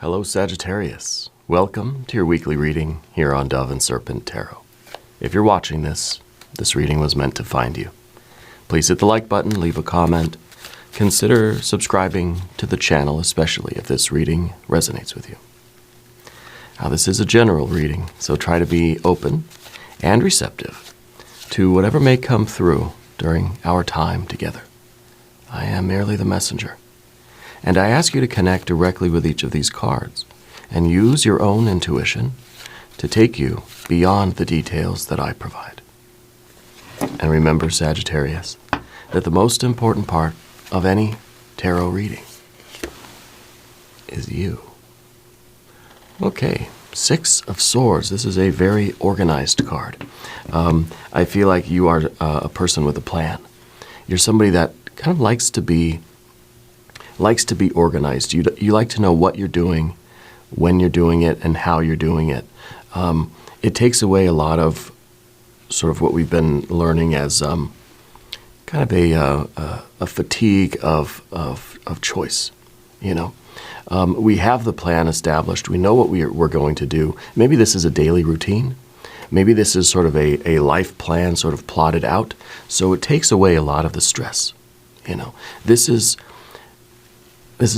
Hello Sagittarius. Welcome to your weekly reading here on Dove and Serpent Tarot. If you're watching this reading was meant to find you. Please hit the like button, leave a comment. Consider subscribing to the channel, especially if this reading resonates with you. Now this is a general reading, so try to be open and receptive to whatever may come through during our time together. I am merely the messenger. And I ask you to connect directly with each of these cards and use your own intuition to take you beyond the details that I provide. And remember, Sagittarius, that the most important part of any tarot reading is you. Okay, Six of Swords. This is a very organized card. I feel like you are a person with a plan. You're somebody that kind of likes to be organized. You like to know what you're doing, when you're doing it, and how you're doing it. It takes away a lot of sort of what we've been learning as kind of a fatigue of choice. You know, we have the plan established. We know what we're going to do. Maybe this is a daily routine. Maybe this is sort of a life plan, sort of plotted out. So it takes away a lot of the stress. You know, this is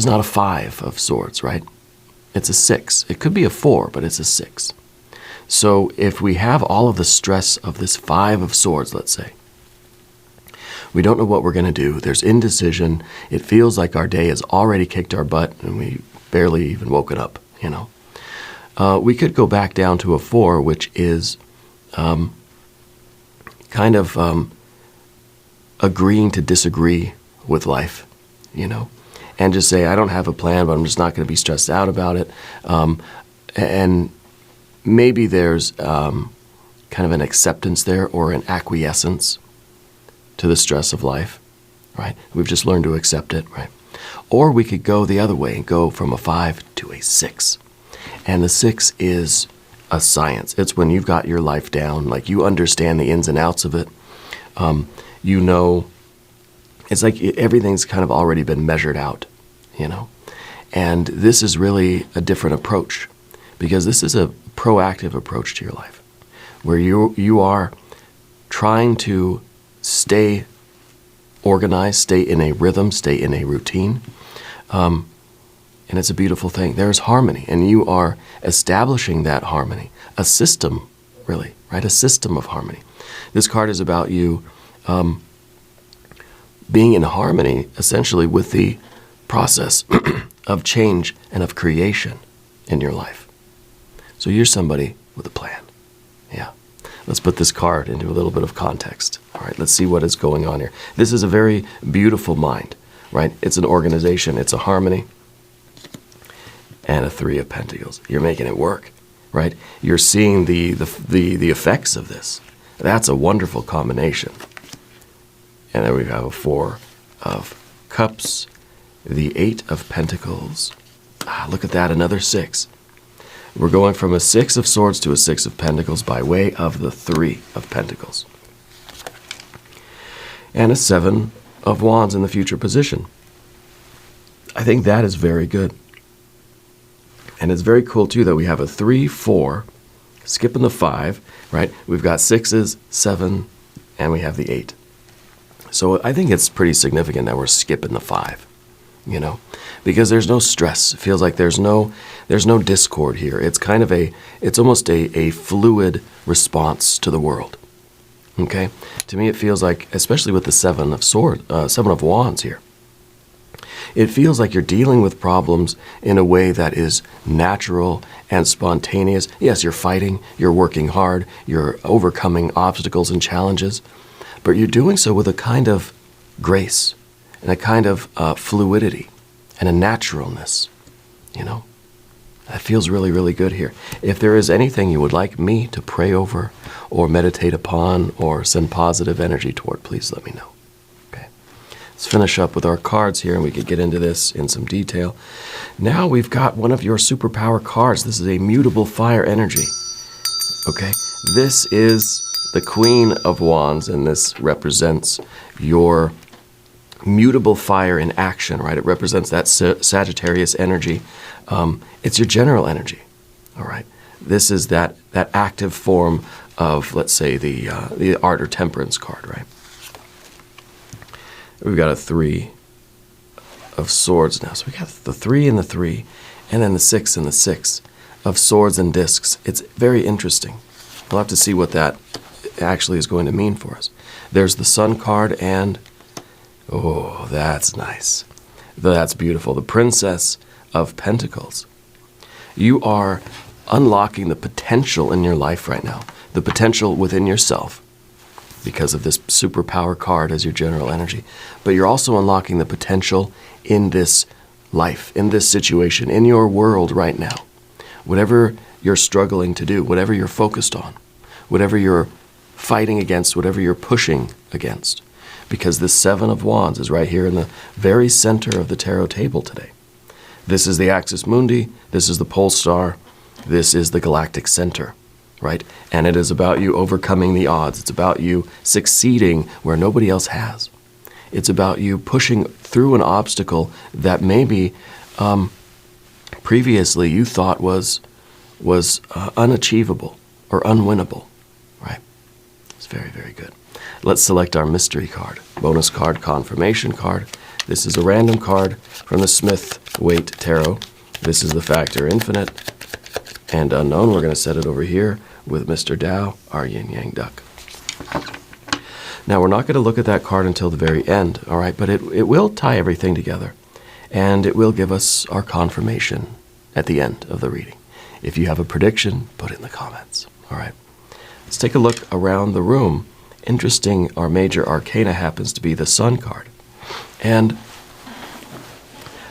not a 5 of Swords, right? It's a 6. It could be a 4, but it's a 6. So if we have all of the stress of this 5 of Swords, let's say, we don't know what we're going to do. There's indecision. It feels like our day has already kicked our butt and we barely even woken up, you know. We could go back down to a 4, which is kind of agreeing to disagree with life, you know, and just say, I don't have a plan, but I'm just not going to be stressed out about it. And maybe there's kind of an acceptance there or an acquiescence to the stress of life, right? We've just learned to accept it, right? Or we could go the other way and go from a 5 to a 6. And the 6 is a science. It's when you've got your life down, like you understand the ins and outs of it. You know, it's like everything's kind of already been measured out, you know. And this is really a different approach because this is a proactive approach to your life where you are trying to stay organized, stay in a rhythm, stay in a routine. And it's a beautiful thing. There's harmony, and you are establishing that harmony. A system, really, right? A system of harmony. This card is about you being in harmony, essentially, with the process of change and of creation in your life. So you're somebody with a plan. Yeah. Let's put this card into a little bit of context. All right, let's see what is going on here. This is a very beautiful mind, right? It's an organization. It's a harmony. And a 3 of Pentacles. You're making it work, right? You're seeing the effects of this. That's a wonderful combination. And then we have a 4 of Cups, the 8 of Pentacles. Look at that, another 6. We're going from a 6 of Swords to a 6 of Pentacles by way of the 3 of Pentacles. And a 7 of Wands in the future position. I think that is very good. And it's very cool, too, that we have a 3, 4, skipping the 5, right? We've got 6s, 7, and we have the 8. So I think it's pretty significant that we're skipping the 5, you know, because there's no stress. It feels like there's no discord here. It's kind of it's almost a fluid response to the world, okay? To me, it feels like, especially with the 7 of Wands here, it feels like you're dealing with problems in a way that is natural and spontaneous. Yes, you're fighting, you're working hard, you're overcoming obstacles and challenges, but you're doing so with a kind of grace and a kind of fluidity and a naturalness, you know. That feels really, really good here. If there is anything you would like me to pray over or meditate upon or send positive energy toward, please let me know. Let's finish up with our cards here, and we could get into this in some detail. Now we've got one of your superpower cards. This is a mutable fire energy. Okay, this is the Queen of Wands, and this represents your mutable fire in action, right? It represents that Sagittarius energy. It's your general energy, all right? This is that active form of, let's say, the art or temperance card, right? We've got a 3 of swords now. So we got the 3 and the 3, and then the 6 and the 6 of swords and discs. It's very interesting. We'll have to see what that actually is going to mean for us. There's the Sun card, and oh, that's nice. That's beautiful. The Princess of Pentacles. You are unlocking the potential in your life right now, the potential within yourself because of this superpower card as your general energy. But you're also unlocking the potential in this life, in this situation, in your world right now. Whatever you're struggling to do, whatever you're focused on, whatever you're fighting against, whatever you're pushing against. Because this 7 of Wands is right here in the very center of the tarot table today. This is the axis mundi, this is the pole star, this is the galactic center, right? And it is about you overcoming the odds. It's about you succeeding where nobody else has. It's about you pushing through an obstacle that maybe previously you thought was unachievable or unwinnable, right? It's very, very good. Let's select our mystery card, bonus card, confirmation card. This is a random card from the Smith-Waite Tarot. This is the factor infinite and unknown. We're going to set it over here with Mr. Tao, our yin-yang duck. Now, we're not going to look at that card until the very end, all right? But it will tie everything together, and it will give us our confirmation at the end of the reading. If you have a prediction, put it in the comments, all right? Let's take a look around the room. Interesting, our major arcana happens to be the Sun card. And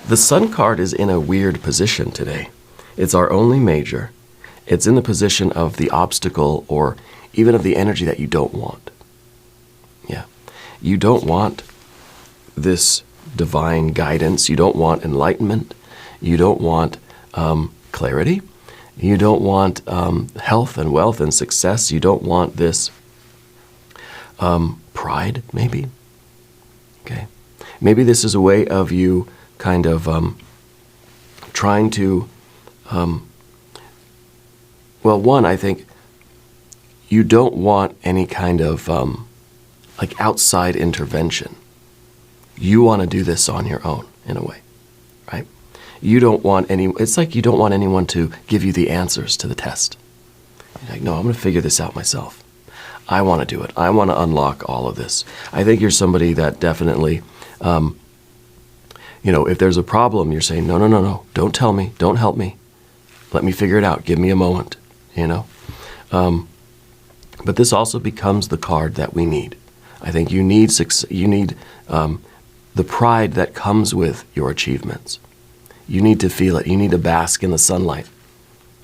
the Sun card is in a weird position today. It's our only major. It's in the position of the obstacle or even of the energy that you don't want. Yeah. You don't want this divine guidance. You don't want enlightenment. You don't want clarity. You don't want health and wealth and success. You don't want this pride, maybe. Okay. Maybe this is a way of you kind of trying to, well, one, I think you don't want any kind of like outside intervention. You want to do this on your own, in a way, right? You don't want it's like you don't want anyone to give you the answers to the test. You're like, no, I'm going to figure this out myself. I want to do it. I want to unlock all of this. I think you're somebody that definitely, if there's a problem, you're saying, no, don't tell me, don't help me. Let me figure it out. Give me a moment, But this also becomes the card that we need. I think you need the pride that comes with your achievements. You need to feel it. You need to bask in the sunlight.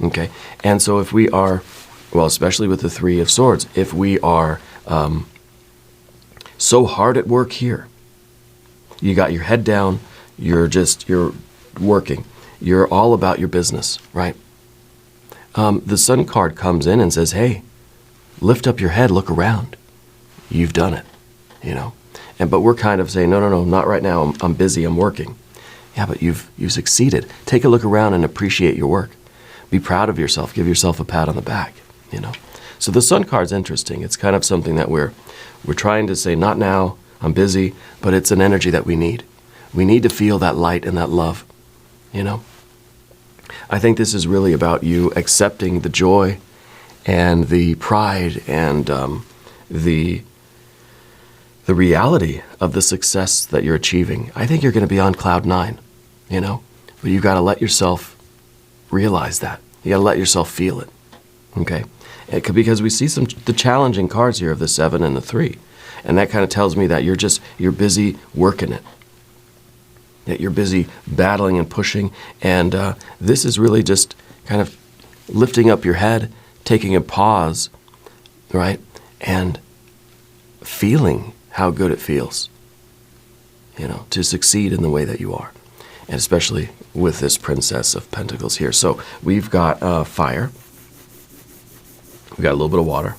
Okay? And so if we are, well, especially with the 3 of Swords, if we are so hard at work here, you got your head down, you're working, you're all about your business, right? The Sun card comes in and says, hey, lift up your head, look around. You've done it, But we're kind of saying, no, not right now. I'm busy, I'm working. Yeah, but you've succeeded. Take a look around and appreciate your work. Be proud of yourself. Give yourself a pat on the back, So the Sun card's interesting. It's kind of something that we're trying to say, not now, I'm busy, but it's an energy that we need. We need to feel that light and that love, I think this is really about you accepting the joy and the pride and the reality of the success that you're achieving. I think you're going to be on cloud 9, But you've got to let yourself realize that. You got to let yourself feel it, okay? Because we see the challenging cards here of the 7 and the 3. And that kind of tells me that you're busy working it. That you're busy battling and pushing. And this is really just kind of lifting up your head, taking a pause, right? And feeling how good it feels, to succeed in the way that you are. And especially with this Princess of Pentacles here. So we've got fire. We've got a little bit of water.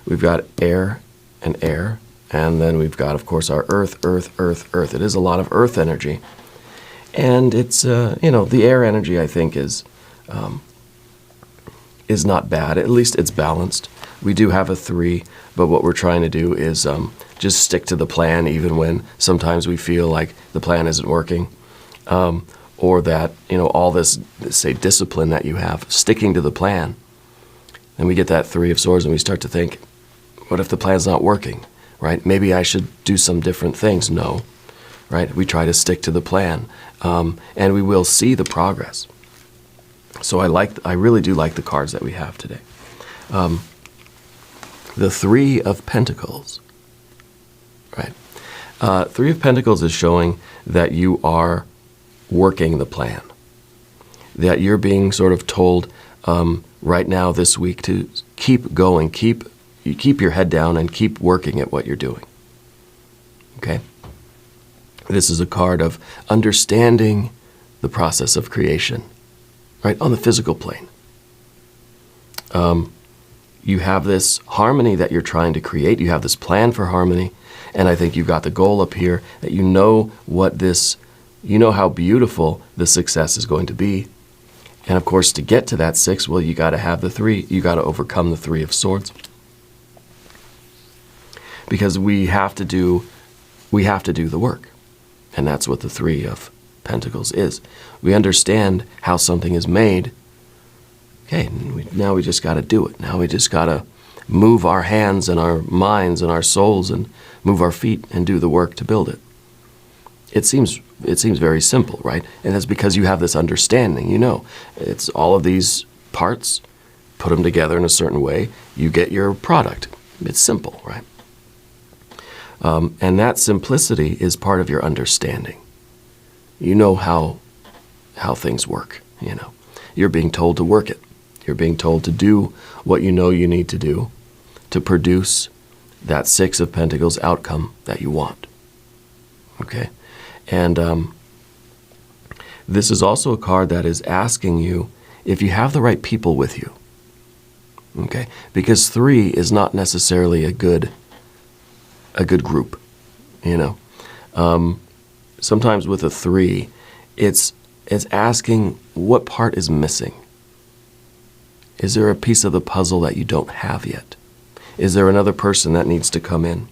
We've got air and air. And then we've got, of course, our earth, earth, earth, earth. It is a lot of earth energy. And it's, the air energy, I think, is not bad. At least it's balanced. We do have a 3, but what we're trying to do is just stick to the plan, even when sometimes we feel like the plan isn't working. Or that, all this, say, discipline that you have, sticking to the plan. And we get that 3 of Swords and we start to think, what if the plan's not working, right? Maybe I should do some different things. No, right? We try to stick to the plan, and we will see the progress. So I really do like the cards that we have today. The 3 of Pentacles, right? 3 of Pentacles is showing that you are working the plan, that you're being sort of told right now this week to keep going, keep your head down and keep working at what you're doing. Okay? This is a card of understanding the process of creation, right, on the physical plane. You have this harmony that you're trying to create. You have this plan for harmony, and I think you've got the goal up here that you know how beautiful the success is going to be. And of course, to get to that 6, well, you got to have the 3. You got to overcome the 3 of Swords. Because we have to do the work. And that's what the 3 of Pentacles is. We understand how something is made. Okay, now we just got to do it. Now we just got to move our hands and our minds and our souls and move our feet and do the work to build it. It seems very simple, right? And that's because you have this understanding. It's all of these parts, put them together in a certain way, you get your product. It's simple, right? And that simplicity is part of your understanding. You know how things work, You're being told to work it. You're being told to do what you know you need to do to produce that 6 of Pentacles outcome that you want. Okay? And this is also a card that is asking you if you have the right people with you. Okay? Because 3 is not necessarily a good group, Sometimes with a 3, it's asking what part is missing. Is there a piece of the puzzle that you don't have yet? Is there another person that needs to come in?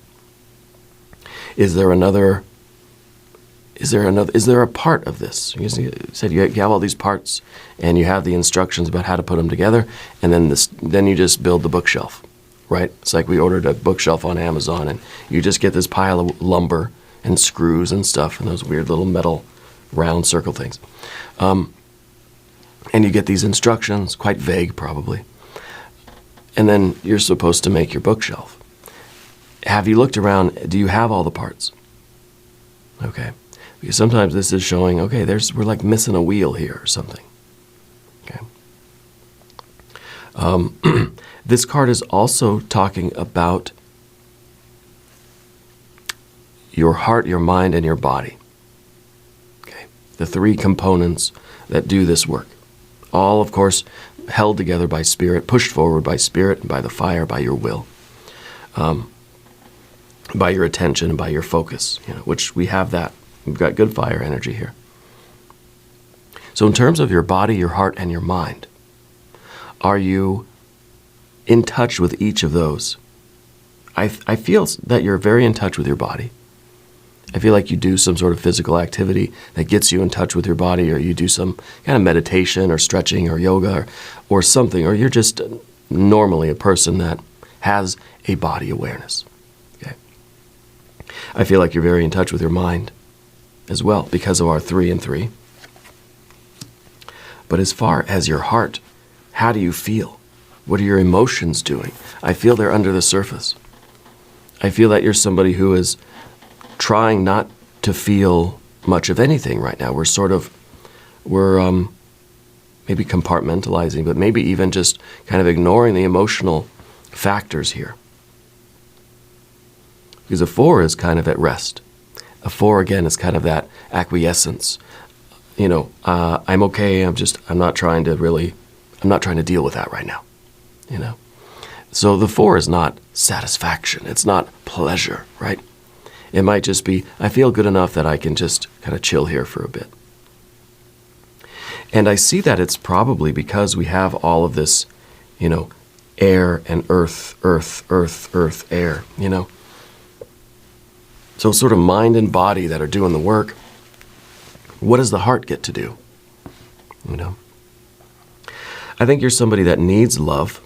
Is there a part of this? You said you have all these parts and you have the instructions about how to put them together, and then you just build the bookshelf, right? It's like we ordered a bookshelf on Amazon and you just get this pile of lumber and screws and stuff and those weird little metal round circle things. And you get these instructions, quite vague probably. And then you're supposed to make your bookshelf. Have you looked around? Do you have all the parts? Okay. Because sometimes this is showing, okay, we're like missing a wheel here or something. Okay. This card is also talking about your heart, your mind, and your body. Okay. The 3 components that do this work. All, of course, held together by spirit, pushed forward by spirit, and by the fire, by your will. By your attention and by your focus, which we have that. We've got good fire energy here. So in terms of your body, your heart, and your mind, are you in touch with each of those? I feel that you're very in touch with your body. I feel like you do some sort of physical activity that gets you in touch with your body, or you do some kind of meditation or stretching or yoga or something, or you're just normally a person that has a body awareness. Okay. I feel like you're very in touch with your mind as well because of our 3 and 3. But as far as your heart, how do you feel? What are your emotions doing? I feel they're under the surface. I feel that you're somebody who is trying not to feel much of anything right now. We're maybe compartmentalizing, but maybe even just kind of ignoring the emotional factors here. Because a 4 is kind of at rest. A 4, again, is kind of that acquiescence. I'm okay, I'm not trying to deal with that right now. So the 4 is not satisfaction. It's not pleasure, right? It might just be, I feel good enough that I can just kind of chill here for a bit. And I see that it's probably because we have all of this, air and earth, air, So sort of mind and body that are doing the work. What does the heart get to do? I think you're somebody that needs love.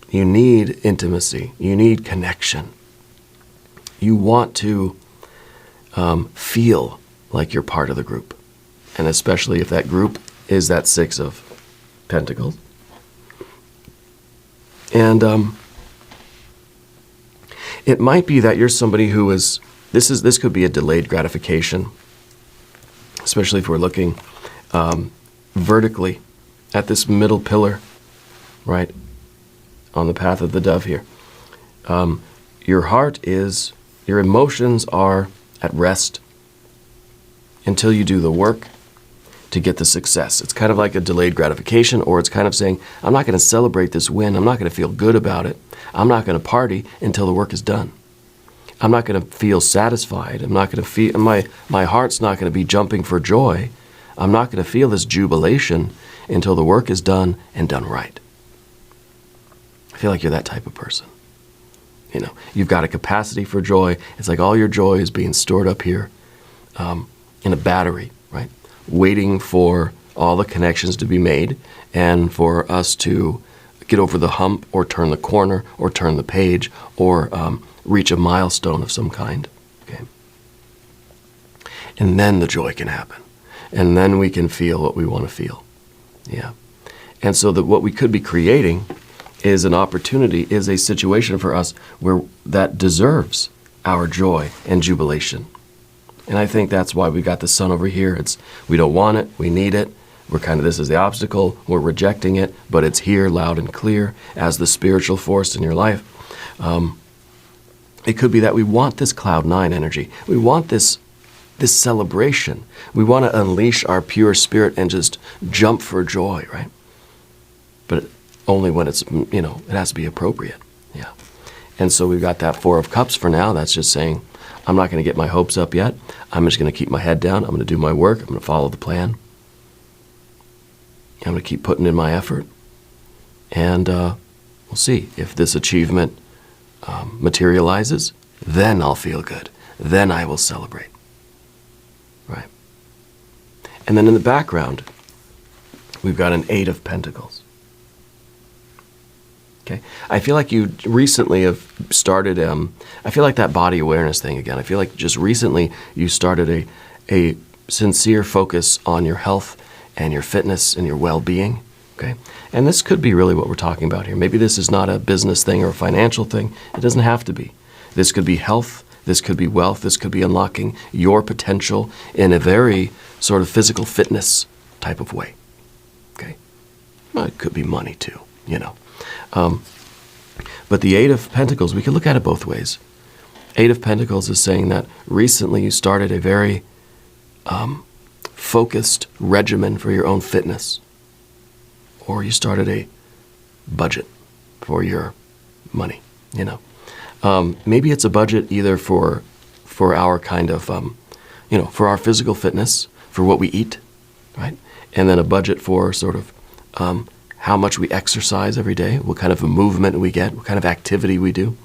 You need intimacy. You need connection. You want to feel like you're part of the group. And especially if that group is that 6 of Pentacles. And it might be that you're somebody who is, this could be a delayed gratification, especially if we're looking vertically at this middle pillar, right, on the path of the dove here. Your heart is, your emotions are at rest until you do the work to get the success. It's kind of like a delayed gratification, or it's kind of saying, I'm not going to celebrate this win. I'm not going to feel good about it. I'm not going to party until the work is done. I'm not going to feel satisfied. I'm not going to feel, my heart's not going to be jumping for joy. I'm not going to feel this jubilation until the work is done and done right. I feel like you're that type of person. You've got a capacity for joy. It's like all your joy is being stored up here in a battery, right? Waiting for all the connections to be made and for us to get over the hump or turn the corner or turn the page or reach a milestone of some kind. Okay. And then the joy can happen. And then we can feel what we want to feel. Yeah. And so that what we could be creating is an opportunity, is a situation for us where that deserves our joy and jubilation. And I think that's why we got the sun over here. We don't want it, we need it. We're kind of, this is the obstacle, we're rejecting it, but it's here loud and clear as the spiritual force in your life. It could be that we want this cloud 9 energy. We want this celebration. We want to unleash our pure spirit and just jump for joy, right? But only when it's, it has to be appropriate. Yeah. And so we've got that 4 of Cups for now. That's just saying, I'm not going to get my hopes up yet. I'm just going to keep my head down. I'm going to do my work. I'm going to follow the plan. I'm going to keep putting in my effort. And we'll see if this achievement materializes. Then I'll feel good. Then I will celebrate. Right. And then in the background, we've got an 8 of Pentacles. Okay. I feel like you recently have started, I feel like that body awareness thing again. I feel like just recently you started a sincere focus on your health and your fitness and your well-being. Okay. And this could be really what we're talking about here. Maybe this is not a business thing or a financial thing. It doesn't have to be. This could be health. This could be wealth. This could be unlocking your potential in a very sort of physical fitness type of way. Okay. Well, it could be money too, But the 8 of Pentacles, we can look at it both ways. 8 of Pentacles is saying that recently you started a very focused regimen for your own fitness. Or you started a budget for your money, Maybe it's a budget either for our kind of, for our physical fitness, for what we eat, right? And then a budget for sort of how much we exercise every day, what kind of a movement we get, what kind of activity we do.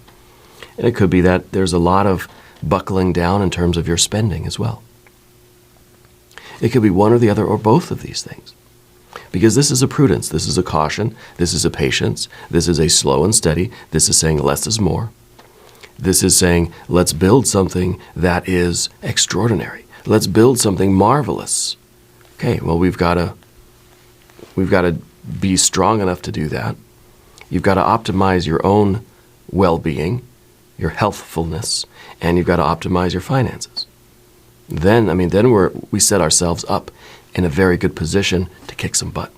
And it could be that there's a lot of buckling down in terms of your spending as well. It could be one or the other or both of these things. Because this is a prudence, this is a caution, this is a patience, this is a slow and steady, this is saying less is more. This is saying, let's build something that is extraordinary. Let's build something marvelous. Okay, well, we've got to be strong enough to do that. You've got to optimize your own well-being, your healthfulness, and you've got to optimize your finances. Then we set ourselves up in a very good position to kick some butt.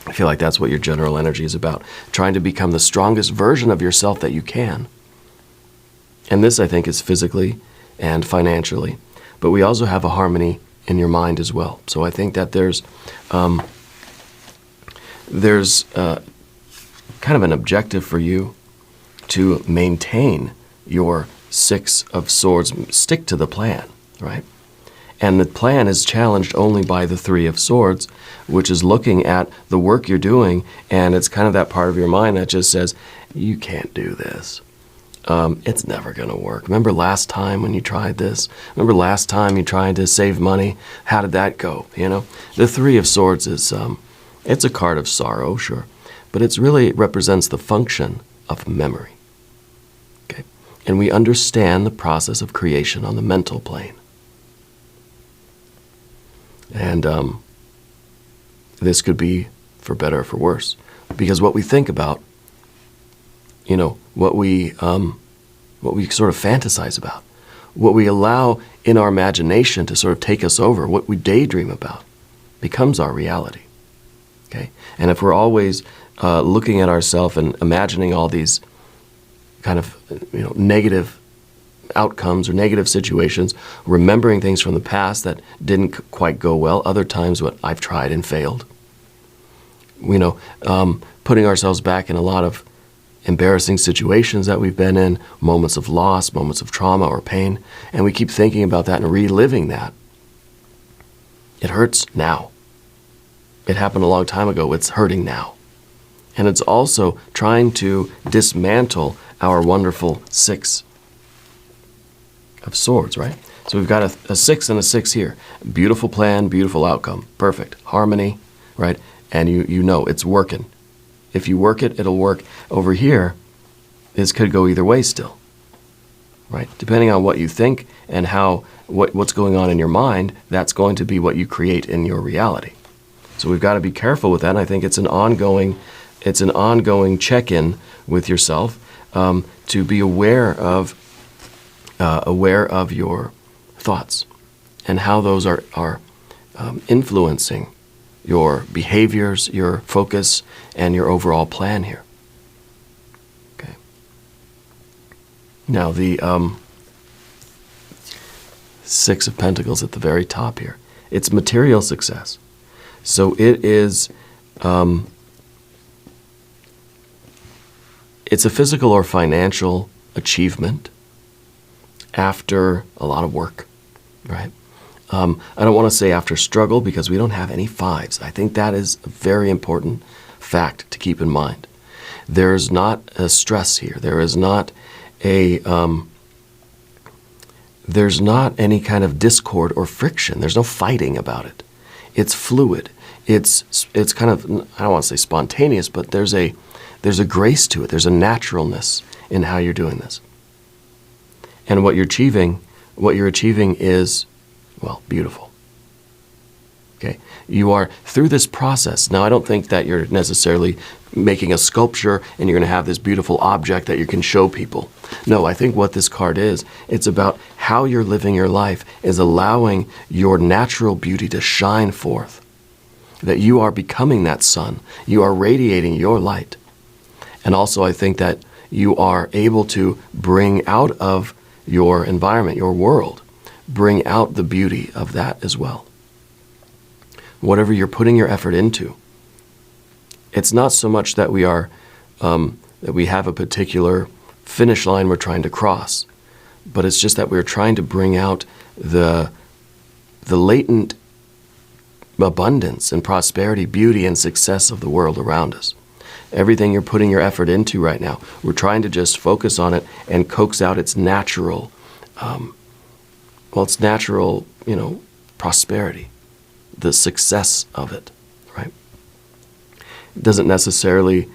I feel like that's what your general energy is about, trying to become the strongest version of yourself that you can. And this, I think, is physically and financially. But we also have a harmony in your mind as well. So I think that there's kind of an objective for you to maintain your Six of Swords, stick to the plan, right? And the plan is challenged only by the Three of Swords, which is looking at the work you're doing, and it's kind of that part of your mind that just says, you can't do this. It's never going to work. Remember last time when you tried this? Remember last time you tried to save money? How did that go? You know, the Three of Swords is, it's a card of sorrow, sure, but it really represents the function of memory. Okay, and we understand the process of creation on the mental plane. And this could be for better or for worse, because what we think about, you know, what we sort of fantasize about, what we allow in our imagination to sort of take us over, what we daydream about, becomes our reality. Okay, and if we're always looking at ourselves and imagining all these kind of, you know, negative outcomes or negative situations, remembering things from the past that didn't quite go well, other times what I've tried and failed, you know, putting ourselves back in a lot of embarrassing situations that we've been in, moments of loss, moments of trauma or pain, and we keep thinking about that and reliving that. It hurts now. It happened a long time ago. It's hurting now. And it's also trying to dismantle our wonderful Six of Swords, right? So we've got a 6 and a 6 here. Beautiful plan, beautiful outcome. Perfect. Harmony, right? And you know it's working. If you work it, it'll work. Over here, this could go either way still, right? Depending on what you think and what's going on in your mind, that's going to be what you create in your reality. So we've got to be careful with that. And I think it's an ongoing check-in with yourself to be aware of your thoughts and how those are influencing your behaviors, your focus, and your overall plan here. Okay. Now the Six of Pentacles at the very top here. It's material success. So it is, it's a physical or financial achievement after a lot of work, right? I don't want to say after struggle because we don't have any fives. I think that is a very important fact to keep in mind. There's not a stress here. There's not any kind of discord or friction. There's no fighting about it. It's fluid. It's kind of, I don't want to say spontaneous, but there's a grace to it. There's a naturalness in how you're doing this. And what you're achieving is, well, beautiful. Okay, you are through this process. Now, I don't think that you're necessarily making a sculpture and you're going to have this beautiful object that you can show people. No, I think what this card is, it's about how you're living your life is allowing your natural beauty to shine forth. That you are becoming that sun. You are radiating your light. And also, I think that you are able to bring out of your environment, your world, bring out the beauty of that as well. Whatever you're putting your effort into, it's not so much that we are that we have a particular finish line we're trying to cross, but it's just that we're trying to bring out the latent abundance and prosperity, beauty and success of the world around us. Everything you're putting your effort into right now, we're trying to just focus on it and coax out its natural, prosperity, the success of it, right? It doesn't necessarily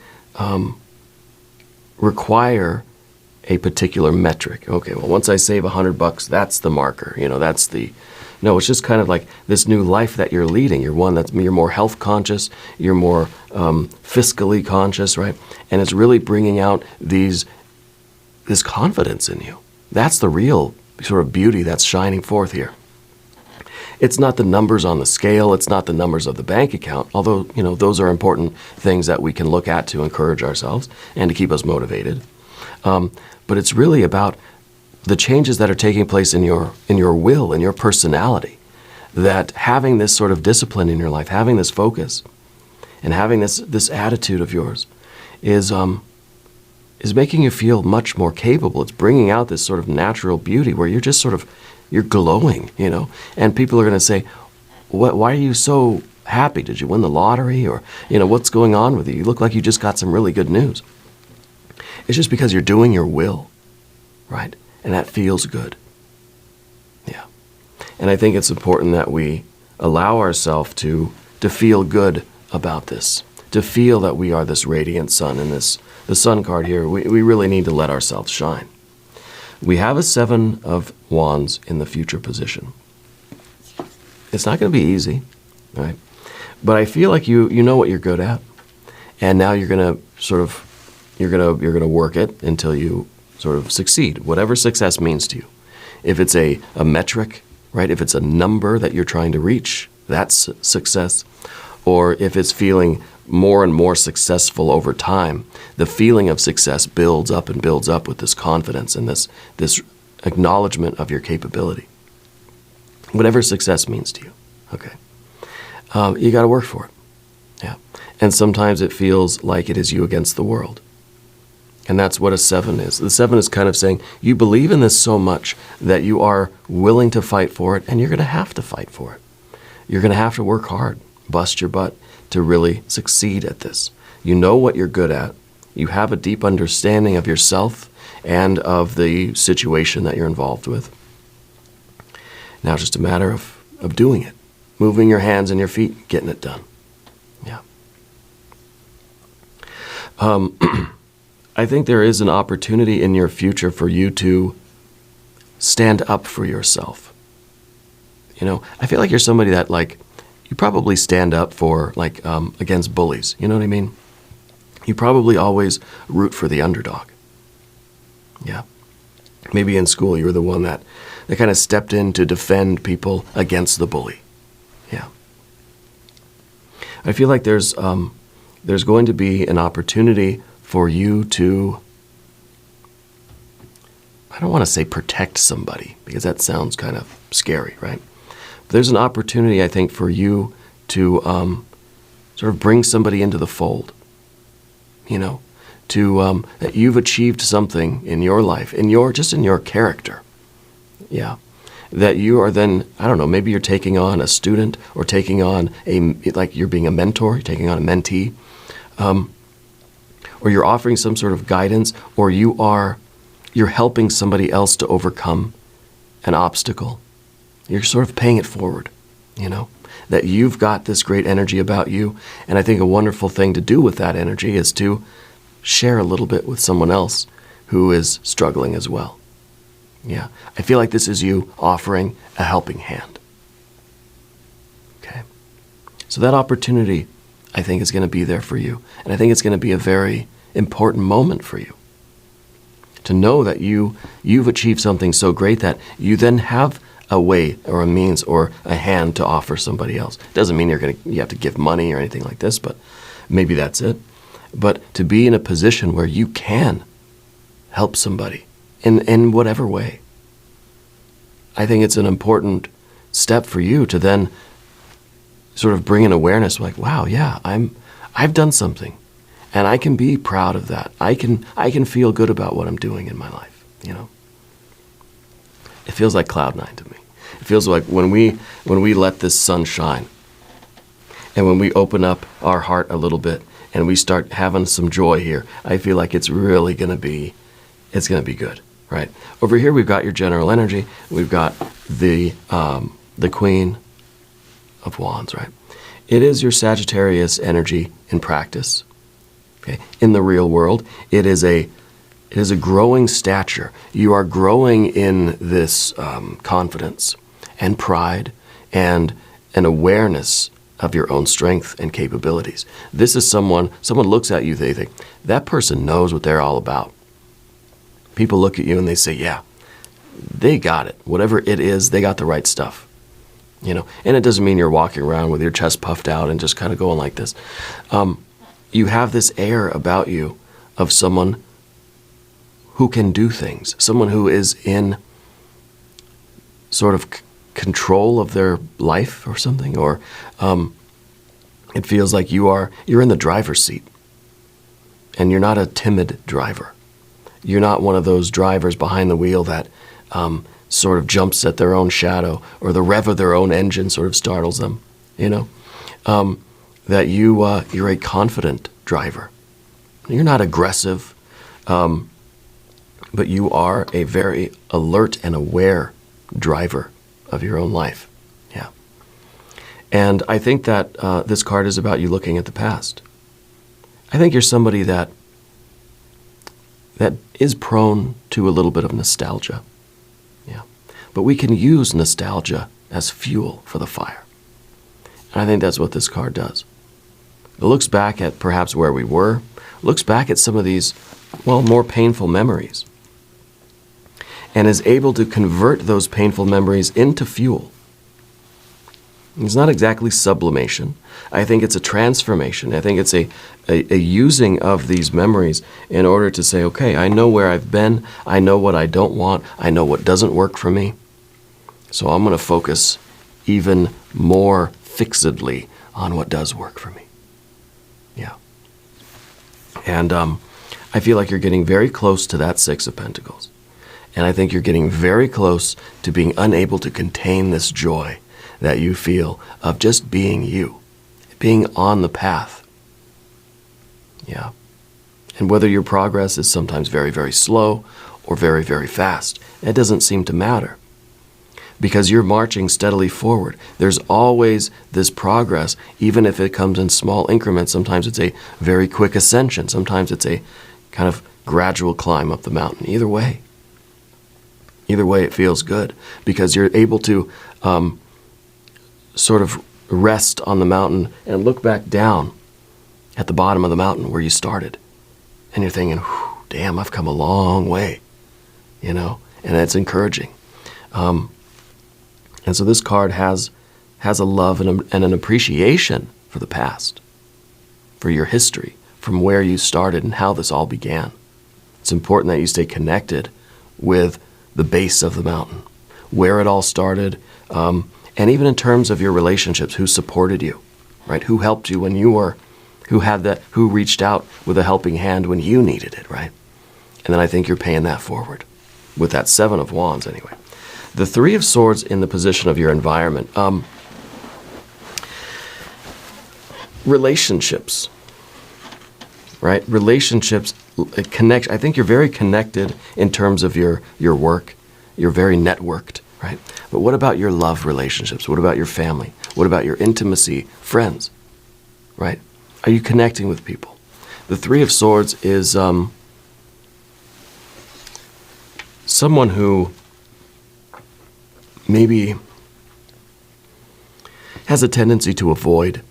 require a particular metric. Okay, well, once I save $100, that's the marker. No, it's just kind of like this new life that you're leading. You're more health conscious. You're more fiscally conscious, right? And it's really bringing out this confidence in you. That's the real sort of beauty that's shining forth here. It's not the numbers on the scale. It's not the numbers of the bank account, although, those are important things that we can look at to encourage ourselves and to keep us motivated. But it's really about the changes that are taking place in your will, in your personality, that having this sort of discipline in your life, having this focus, and having this attitude of yours is making you feel much more capable. It's bringing out this sort of natural beauty where you're just you're glowing, and people are going to say, why are you so happy? Did you win the lottery? Or, what's going on with you? You look like you just got some really good news. It's just because you're doing your will, right? And that feels good. Yeah. And I think it's important that we allow ourselves to feel good about this, to feel that we are this radiant sun. And the sun card here, we really need to let ourselves shine. We have a 7 of Wands in the future position. It's not going to be easy, right? But I feel like you know what you're good at, and now you're going to you're going to work it until you sort of succeed, whatever success means to you. If it's a metric, right? If it's a number that you're trying to reach, that's success. Or if it's feeling more and more successful over time, the feeling of success builds up and builds up with this confidence and this acknowledgement of your capability. Whatever success means to you, okay? You got to work for it, yeah. And sometimes it feels like it is you against the world. And that's what a 7 is. The 7 is kind of saying, you believe in this so much that you are willing to fight for it, and you're going to have to fight for it. You're going to have to work hard, bust your butt to really succeed at this. You know what you're good at. You have a deep understanding of yourself and of the situation that you're involved with. Now it's just a matter of doing it, moving your hands and your feet, getting it done. Yeah. I think there is an opportunity in your future for you to stand up for yourself. I feel like you're somebody that, you probably stand up for, against bullies. You know what I mean? You probably always root for the underdog. Yeah. Maybe in school you were the one that kind of stepped in to defend people against the bully. Yeah. I feel like there's going to be an opportunity for you to, I don't want to say protect somebody, because that sounds kind of scary, right? But there's an opportunity, I think, for you to sort of bring somebody into the fold, that you've achieved something in your life, just in your character, yeah, that you are then, I don't know, maybe you're taking on a student, or taking on you're being a mentor, you're taking on a mentee, or you're offering some sort of guidance, or you're helping somebody else to overcome an obstacle. You're sort of paying it forward, that you've got this great energy about you. And I think a wonderful thing to do with that energy is to share a little bit with someone else who is struggling as well. Yeah, I feel like this is you offering a helping hand. Okay, so that opportunity, I think, is going to be there for you. And I think it's going to be a very important moment for you to know that you've achieved something so great that you then have a way or a means or a hand to offer somebody else. It doesn't mean you have to give money or anything like this, but maybe that's it. But to be in a position where you can help somebody in whatever way. I think it's an important step for you to then sort of bring an awareness like, wow, yeah, I've done something, and I can be proud of that. I can feel good about what I'm doing in my life, It feels like cloud 9 to me. It feels like when we let this sun shine, and when we open up our heart a little bit and we start having some joy here, I feel like it's really going to be good, right? Over here we've got your general energy. We've got the Queen of Wands, right? It is your Sagittarius energy in practice. Okay? In the real world, it is a growing stature. You are growing in this confidence and pride and an awareness of your own strength and capabilities. This is someone looks at you, they think, that person knows what they're all about. People look at you and they say, yeah, they got it. Whatever it is, they got the right stuff. And it doesn't mean you're walking around with your chest puffed out and just kind of going like this. You have this air about you of someone who can do things, someone who is in sort of control of their life or something, or it feels like you're in the driver's seat. And you're not a timid driver. You're not one of those drivers behind the wheel that sort of jumps at their own shadow, or the rev of their own engine sort of startles them, that you're a confident driver. You're not aggressive, but you are a very alert and aware driver of your own life. Yeah. And I think that this card is about you looking at the past. I think you're somebody that is prone to a little bit of nostalgia. Yeah. But we can use nostalgia as fuel for the fire. And I think that's what this card does. It looks back at perhaps where we were, looks back at some of these, more painful memories, and is able to convert those painful memories into fuel. It's not exactly sublimation. I think it's a transformation. I think it's a using of these memories in order to say, okay, I know where I've been. I know what I don't want. I know what doesn't work for me. So I'm going to focus even more fixedly on what does work for me. Yeah. And I feel like you're getting very close to that Six of Pentacles. And I think you're getting very close to being unable to contain this joy that you feel of just being you, being on the path. Yeah. And whether your progress is sometimes very, very slow or very, very fast, it doesn't seem to matter, because you're marching steadily forward. There's always this progress, even if it comes in small increments. Sometimes it's a very quick ascension. Sometimes it's a kind of gradual climb up the mountain. Either way, it feels good, because you're able to sort of rest on the mountain and look back down at the bottom of the mountain where you started. And you're thinking, damn, I've come a long way, and it's encouraging. And so this card has a love and an appreciation for the past, for your history, from where you started and how this all began. It's important that you stay connected with the base of the mountain, where it all started, and even in terms of your relationships, who supported you, right? Who helped you when you were, who reached out with a helping hand when you needed it, right? And then I think you're paying that forward with that Seven of Wands anyway. The Three of Swords in the position of your environment. Relationships, right? Relationships connect. I think you're very connected in terms of your work. You're very networked, right? But what about your love relationships? What about your family? What about your intimacy, friends, right? Are you connecting with people? The Three of Swords is someone who maybe has a tendency to avoid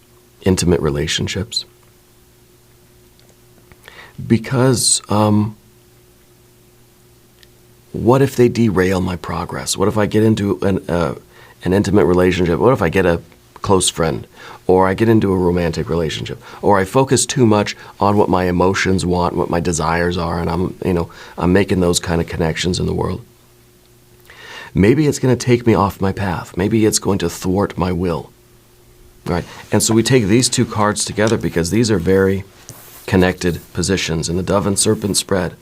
intimate relationships because what if they derail my progress? What if I get into an intimate relationship? What if I get a close friend, or I get into a romantic relationship, or I focus too much on what my emotions want, what my desires are, and I'm making those kind of connections in the world? Maybe it's going to take me off my path. Maybe it's going to thwart my will. Right? And so we take these two cards together because these are very connected positions in the Dove and Serpent spread.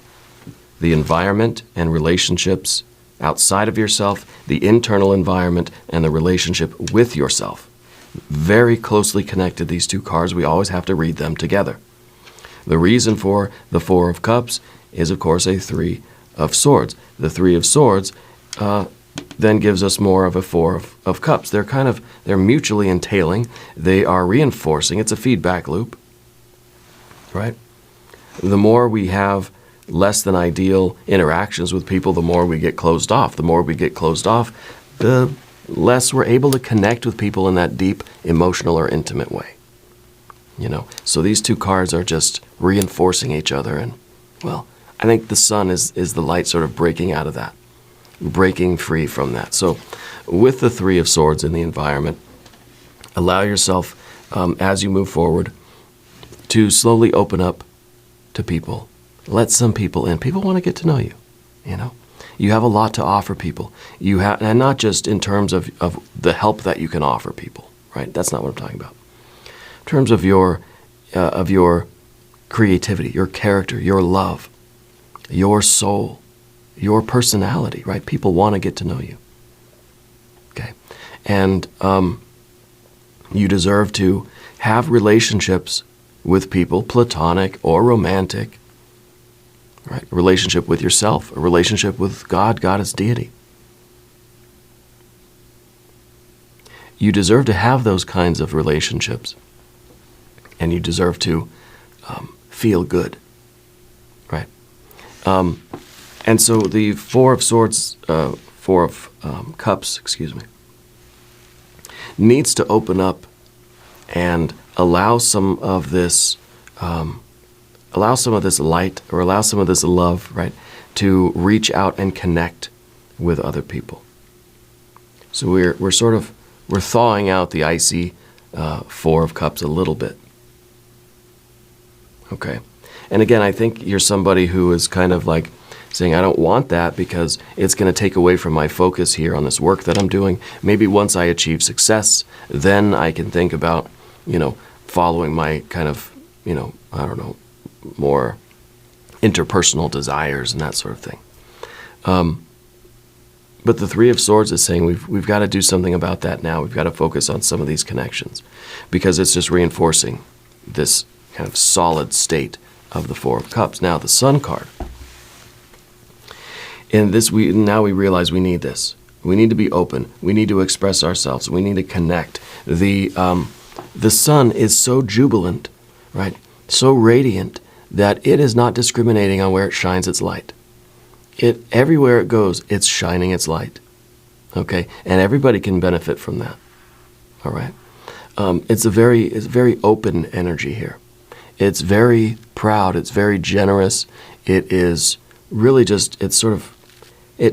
The environment and relationships outside of yourself, the internal environment and the relationship with yourself. Very closely connected, these two cards. We always have to read them together. The reason for the Four of Cups is, of course, a Three of Swords. The Three of Swords then gives us more of a Four of Cups. They're mutually entailing. They are reinforcing. It's a feedback loop, right? The more we have less than ideal interactions with people, the more we get closed off. The more we get closed off, the less we're able to connect with people in that deep, emotional or intimate way. So these two cards are just reinforcing each other. And, I think the sun is the light sort of breaking out of that, breaking free from that. So with the Three of Swords in the environment, allow yourself, as you move forward, to slowly open up to people. Let some people in. People want to get to know you, You have a lot to offer people. And not just in terms of the help that you can offer people, right? That's not what I'm talking about. In terms of your creativity, your character, your love, your soul, your personality, right? People want to get to know you. Okay. And you deserve to have relationships with people, platonic or romantic, right? A relationship with yourself, a relationship with God, Goddess, deity. You deserve to have those kinds of relationships, and you deserve to feel good, right? And so the Four of Swords, Four of Cups, needs to open up and allow some of this light, or allow some of this love, right, to reach out and connect with other people. So we're thawing out the icy Four of Cups a little bit. Okay. And again, I think you're somebody who is kind of like saying, I don't want that because it's going to take away from my focus here on this work that I'm doing. Maybe once I achieve success, then I can think about, following my kind of, more interpersonal desires and that sort of thing. But the Three of Swords is saying we've got to do something about that now. We've got to focus on some of these connections because it's just reinforcing this kind of solid state of the Four of Cups. Now, the Sun card. In this, we realize we need this. We need to be open. We need to express ourselves. We need to connect. The sun is so jubilant, right? So radiant that it is not discriminating on where it shines its light. Everywhere it goes, it's shining its light. Okay, and everybody can benefit from that. All right, it's a very open energy here. It's very proud. It's very generous. It is really just it's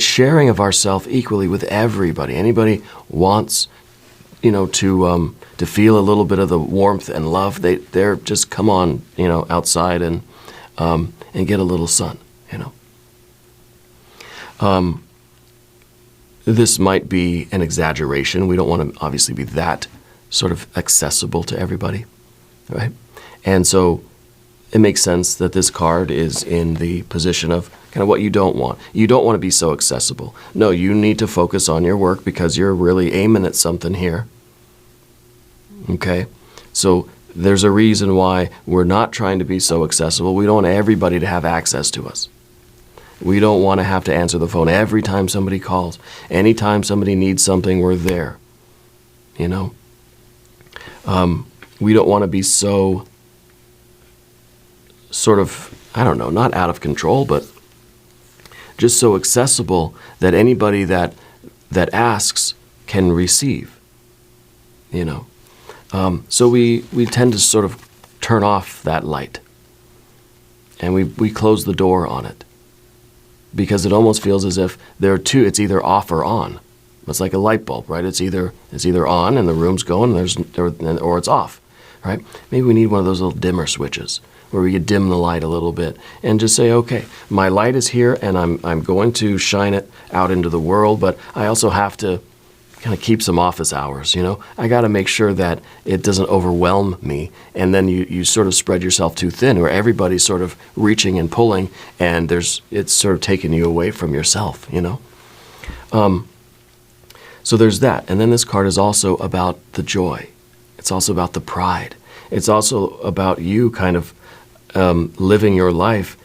sharing of ourself equally with everybody. Anybody wants, to feel a little bit of the warmth and love. They're just come on, outside and get a little sun. This might be an exaggeration. We don't want to obviously be that sort of accessible to everybody, right? And so it makes sense that this card is in the position of kind of what you don't want. You don't want to be so accessible. No, you need to focus on your work because you're really aiming at something here. Okay? So there's a reason why we're not trying to be so accessible. We don't want everybody to have access to us. We don't want to have to answer the phone every time somebody calls. Anytime somebody needs something, we're there. We don't want to be so sort of, not out of control, but just so accessible that anybody that asks can receive. So we tend to sort of turn off that light, and we close the door on it. Because it almost feels as if there are two, it's either off or on. It's like a light bulb, right? It's either on and the room's going, or it's off, right? Maybe we need one of those little dimmer switches where we could dim the light a little bit and just say, okay, my light is here and I'm going to shine it out into the world, but I also have to kind of keep some office hours, I got to make sure that it doesn't overwhelm me, and then you sort of spread yourself too thin, where everybody's sort of reaching and pulling, and it's sort of taking you away from yourself, So there's that, and then this card is also about the joy. It's also about the pride. It's also about you kind of living your life,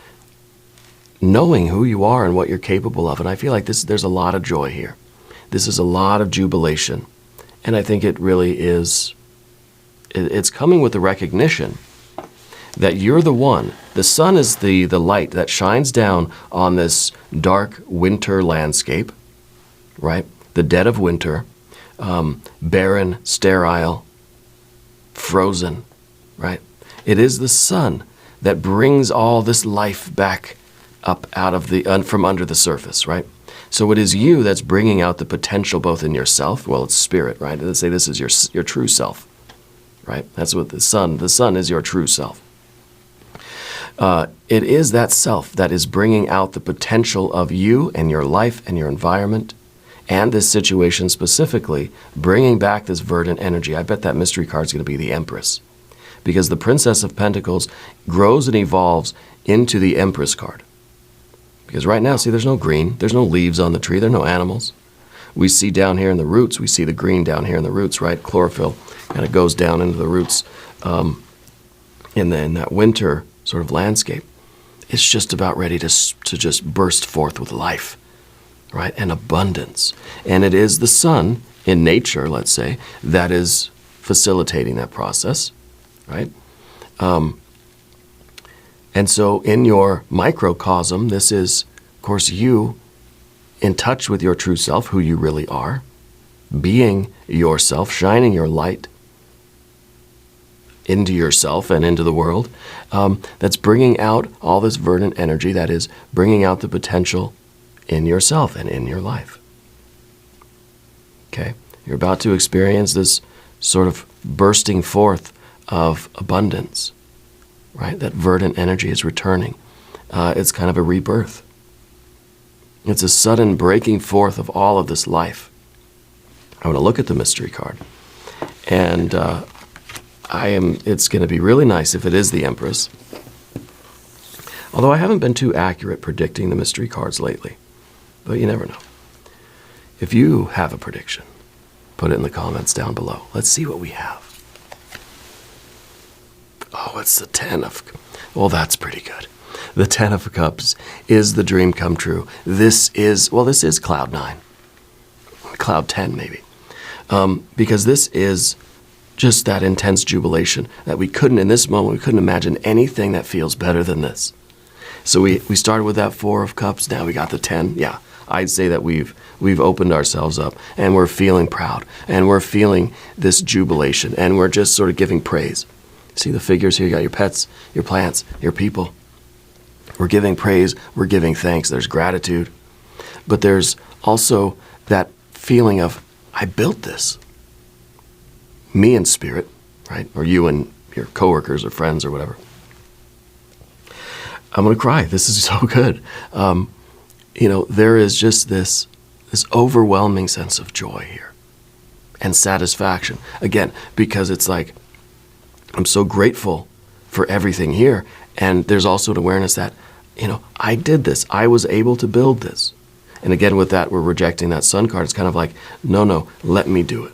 knowing who you are and what you're capable of, and I feel like there's a lot of joy here. This is a lot of jubilation, and I think it really is, it's coming with the recognition that you're the one. The sun is the light that shines down on this dark winter landscape, right? The dead of winter, barren, sterile, frozen, right? It is the sun that brings all this life back up out of from under the surface, right? So it is you that's bringing out the potential both in yourself, well, it's spirit, right? Let's say this is your true self, right? That's what the sun is your true self. It is that self that is bringing out the potential of you and your life and your environment and this situation specifically, bringing back this verdant energy. I bet that mystery card is going to be the Empress, because the Princess of Pentacles grows and evolves into the Empress card. Because right now, see, there's no green, there's no leaves on the tree, there are no animals. We see down here in the roots, we see the green down here in the roots, right? Chlorophyll kind of goes down into the roots in that winter sort of landscape. It's just about ready to just burst forth with life, right? And abundance. And it is the sun in nature, let's say, that is facilitating that process, right? And so in your microcosm, this is, of course, you in touch with your true self, who you really are, being yourself, shining your light into yourself and into the world. That's bringing out all this verdant energy, that is bringing out the potential in yourself and in your life. Okay? You're about to experience this sort of bursting forth of abundance, right? That verdant energy is returning. It's kind of a rebirth. It's a sudden breaking forth of all of this life. I want to look at the mystery card. And it's going to be really nice if it is the Empress. Although I haven't been too accurate predicting the mystery cards lately. But you never know. If you have a prediction, put it in the comments down below. Let's see what we have. Oh, it's the 10 of... Well, that's pretty good. The 10 of Cups is the dream come true. This is Cloud 9. Cloud 10, maybe. Because this is just that intense jubilation that in this moment, we couldn't imagine anything that feels better than this. So we started with that 4 of Cups, now we got the 10. Yeah, I'd say that we've opened ourselves up, and we're feeling proud, and we're feeling this jubilation, and we're just sort of giving praise. See the figures here? You got your pets, your plants, your people. We're giving praise, we're giving thanks, there's gratitude. But there's also that feeling of, I built this. Me in spirit, right? Or you and your coworkers or friends or whatever. I'm going to cry. This is so good. There is just this overwhelming sense of joy here and satisfaction. Again, because it's like, I'm so grateful for everything here. And there's also an awareness that, I did this. I was able to build this. And again, with that, we're rejecting that sun card. It's kind of like, no, let me do it.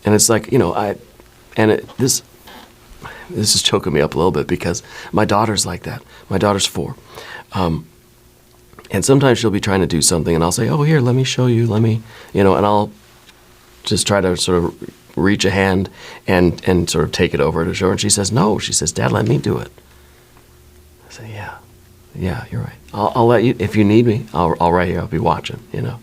And it's like, this is choking me up a little bit because my daughter's like that. My daughter's 4. And sometimes she'll be trying to do something and I'll say, oh, here, let me show you, and I'll just try to sort of reach a hand and sort of take it over to show her. And she says, no. She says, Dad, let me do it. I say, yeah, you're right. I'll let you, if you need me, I'll right here, I'll be watching, And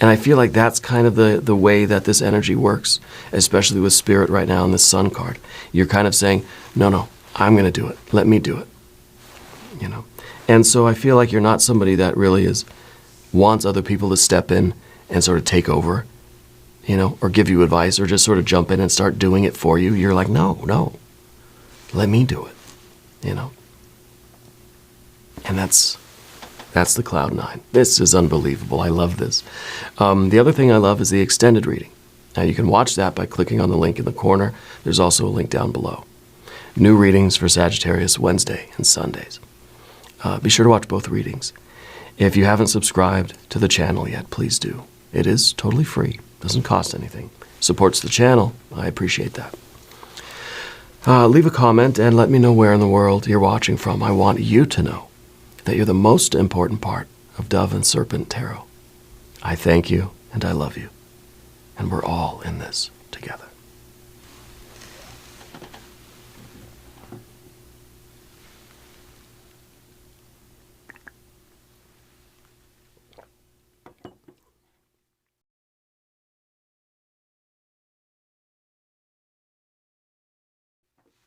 I feel like that's kind of the way that this energy works, especially with Spirit right now in this Sun card. You're kind of saying, no, I'm going to do it. Let me do it, And so I feel like you're not somebody that really wants other people to step in and sort of take over, or give you advice or just sort of jump in and start doing it for you. You're like, no, let me do it, And that's the Cloud 9. This is unbelievable. I love this. The other thing I love is the extended reading. Now you can watch that by clicking on the link in the corner. There's also a link down below. New readings for Sagittarius Wednesday and Sundays. Be sure to watch both readings. If you haven't subscribed to the channel yet, please do. It is totally free. Doesn't cost anything. Supports the channel. I appreciate that. Leave a comment and let me know where in the world you're watching from. I want you to know that you're the most important part of Dove and Serpent Tarot. I thank you and I love you. And we're all in this together.